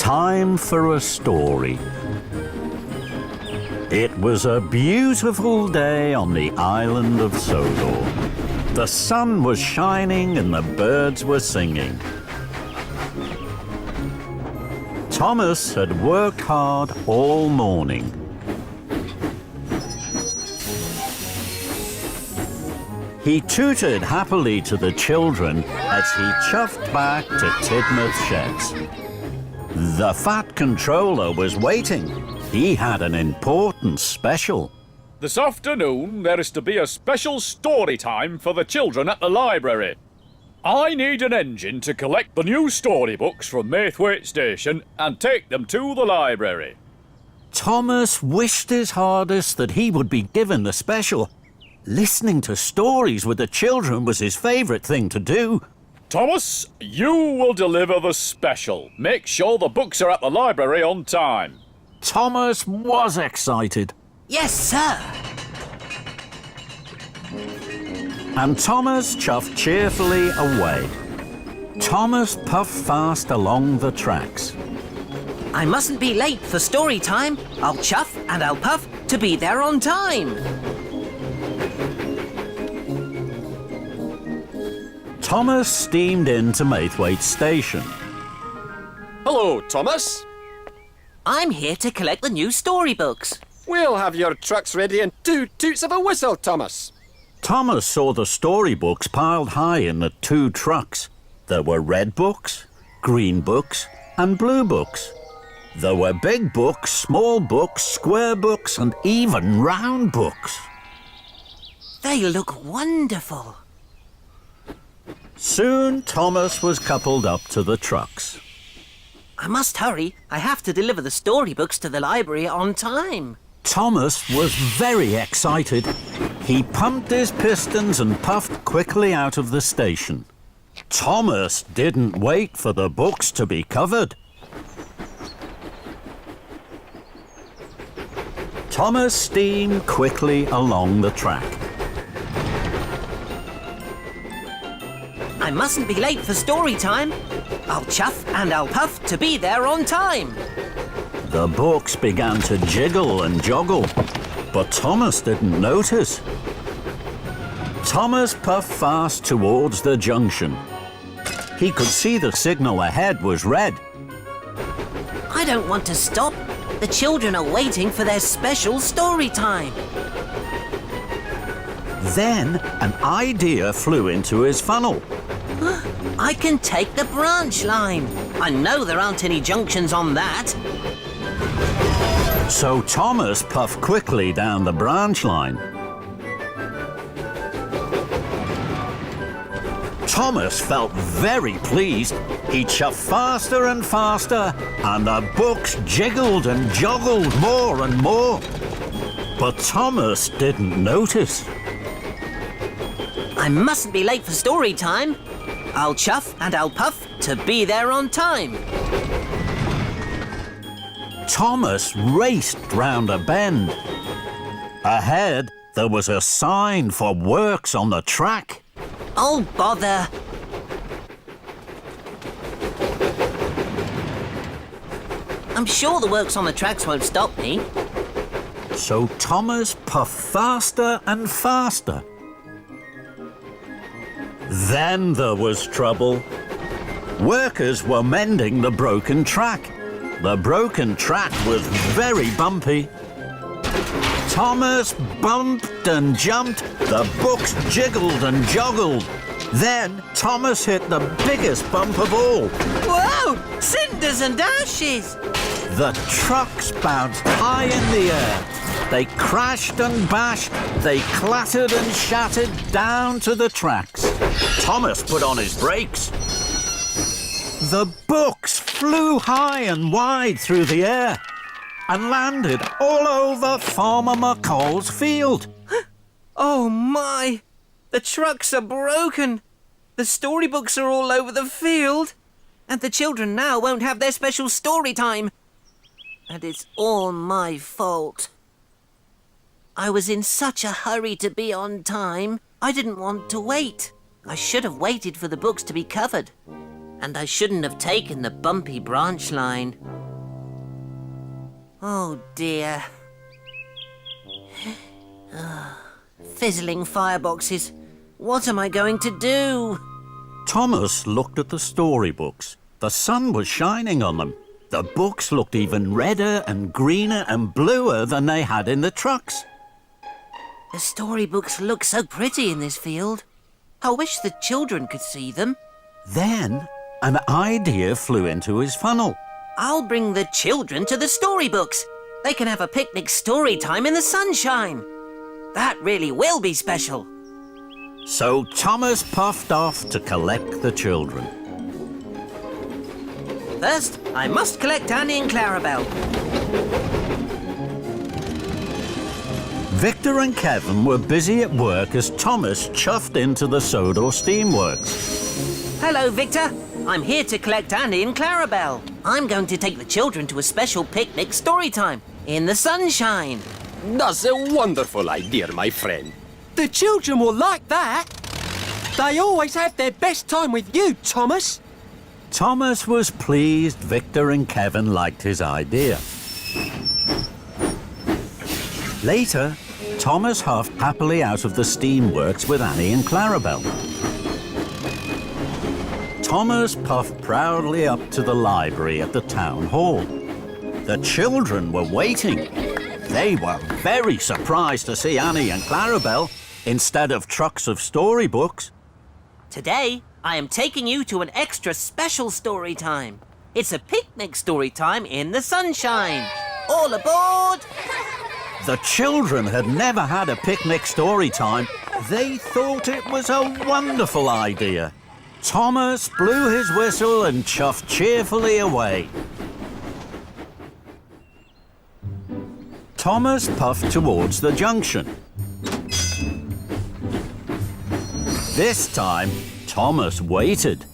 Time for a story. It was a beautiful day on the island of Sodor. The sun was shining and the birds were singing. Thomas had worked hard all morning. He tooted happily to the children as he chuffed back to Tidmouth Sheds. The Fat Controller was waiting. He had an important special. This afternoon there is to be a special story time for the children at the library. I need an engine to collect the new storybooks from Maithwaite Station and take them to the library. Thomas wished his hardest that he would be given the special. Listening to stories with the children was his favourite thing to do. Thomas, you will deliver the special. Make sure the books are at the library on time. Thomas was excited. Yes, sir. And Thomas chuffed cheerfully away. Thomas puffed fast along the tracks. I mustn't be late for story time. I'll chuff and I'll puff to be there on time. Thomas steamed into Maithwaite Station. Hello, Thomas. I'm here to collect the new storybooks. We'll have your trucks ready in 2 toots of a whistle, Thomas. Thomas saw the storybooks piled high in the 2 trucks. There were red books, green books, and blue books. There were big books, small books, square books, and even round books. They look wonderful. Soon Thomas was coupled up to the trucks. I must hurry. I have to deliver the storybooks to the library on time. Thomas was very excited. He pumped his pistons and puffed quickly out of the station. Thomas didn't wait for the books to be covered. Thomas steamed quickly along the track. I mustn't be late for story time. I'll chuff and I'll puff to be there on time. The books began to jiggle and joggle, but Thomas didn't notice. Thomas puffed fast towards the junction. He could see the signal ahead was red. I don't want to stop. The children are waiting for their special story time. Then an idea flew into his funnel. I can take the branch line. I know there aren't any junctions on that. So Thomas puffed quickly down the branch line. Thomas felt very pleased. He chuffed faster and faster, and the books jiggled and joggled more and more. But Thomas didn't notice. I mustn't be late for story time. I'll chuff and I'll puff to be there on time. Thomas raced round a bend. Ahead, there was a sign for works on the track. Oh, bother. I'm sure the works on the tracks won't stop me. So Thomas puffed faster and faster. Then there was trouble. Workers were mending the broken track. The broken track was very bumpy. Thomas bumped and jumped. The books jiggled and joggled. Then Thomas hit the biggest bump of all. Whoa! Cinders and ashes! The trucks bounced high in the air. They crashed and bashed. They clattered and shattered down to the tracks. Thomas put on his brakes. The books flew high and wide through the air and landed all over Farmer McCall's field. Oh my! The trucks are broken. The storybooks are all over the field. And the children now won't have their special story time. And it's all my fault. I was in such a hurry to be on time. I didn't want to wait. I should have waited for the books to be covered. And I shouldn't have taken the bumpy branch line. Oh dear. Fizzling fireboxes. What am I going to do? Thomas looked at the storybooks. The sun was shining on them. The books looked even redder and greener and bluer than they had in the trucks. The storybooks look so pretty in this field. I wish the children could see them. Then an idea flew into his funnel. I'll bring the children to the storybooks. They can have a picnic story time in the sunshine. That really will be special. So Thomas puffed off to collect the children. First, I must collect Annie and Clarabelle. Victor and Kevin were busy at work as Thomas chuffed into the Sodor Steamworks. Hello, Victor. I'm here to collect Annie and Clarabelle. I'm going to take the children to a special picnic story time in the sunshine. That's a wonderful idea, my friend. The children will like that. They always have their best time with you, Thomas. Thomas was pleased Victor and Kevin liked his idea. Later, Thomas huffed happily out of the steamworks with Annie and Clarabelle. Thomas puffed proudly up to the library at the town hall. The children were waiting. They were very surprised to see Annie and Clarabelle instead of trucks of storybooks. Today, I am taking you to an extra special story time. It's a picnic story time in the sunshine. All aboard! The children had never had a picnic story time. They thought it was a wonderful idea. Thomas blew his whistle and chuffed cheerfully away. Thomas puffed towards the junction. This time, Thomas waited.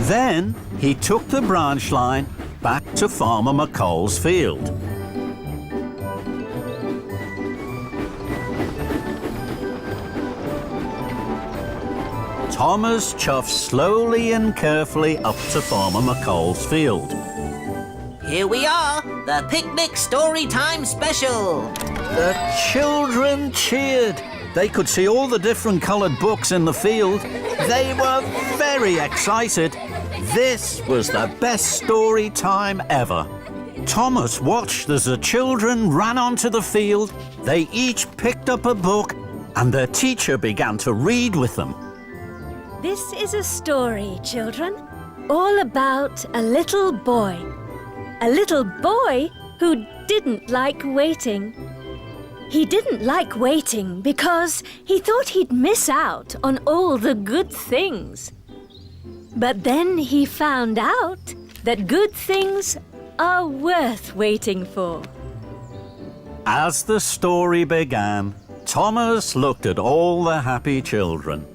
Then he took the branch line back to Farmer McColl's field. Thomas chuffed slowly and carefully up to Farmer McColl's field. Here we are, the picnic story time special. The children cheered. They could see all the different coloured books in the field. They were very excited. This was the best story time ever. Thomas watched as the children ran onto the field. They each picked up a book and their teacher began to read with them. This is a story, children, all about a little boy. A little boy who didn't like waiting. He didn't like waiting because he thought he'd miss out on all the good things. But then he found out that good things are worth waiting for. As the story began, Thomas looked at all the happy children.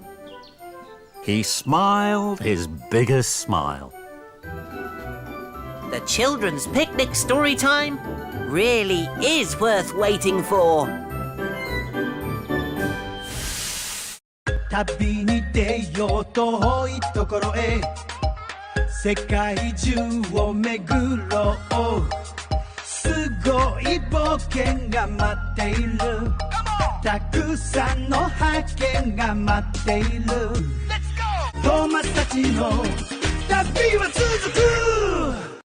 He smiled his biggest smile. The children's picnic story time really is worth waiting for. 旅に出よう遠いところへ世界中を巡ろうすごい冒険が待っているたくさんの発見が待っているトーマスたちの旅は続く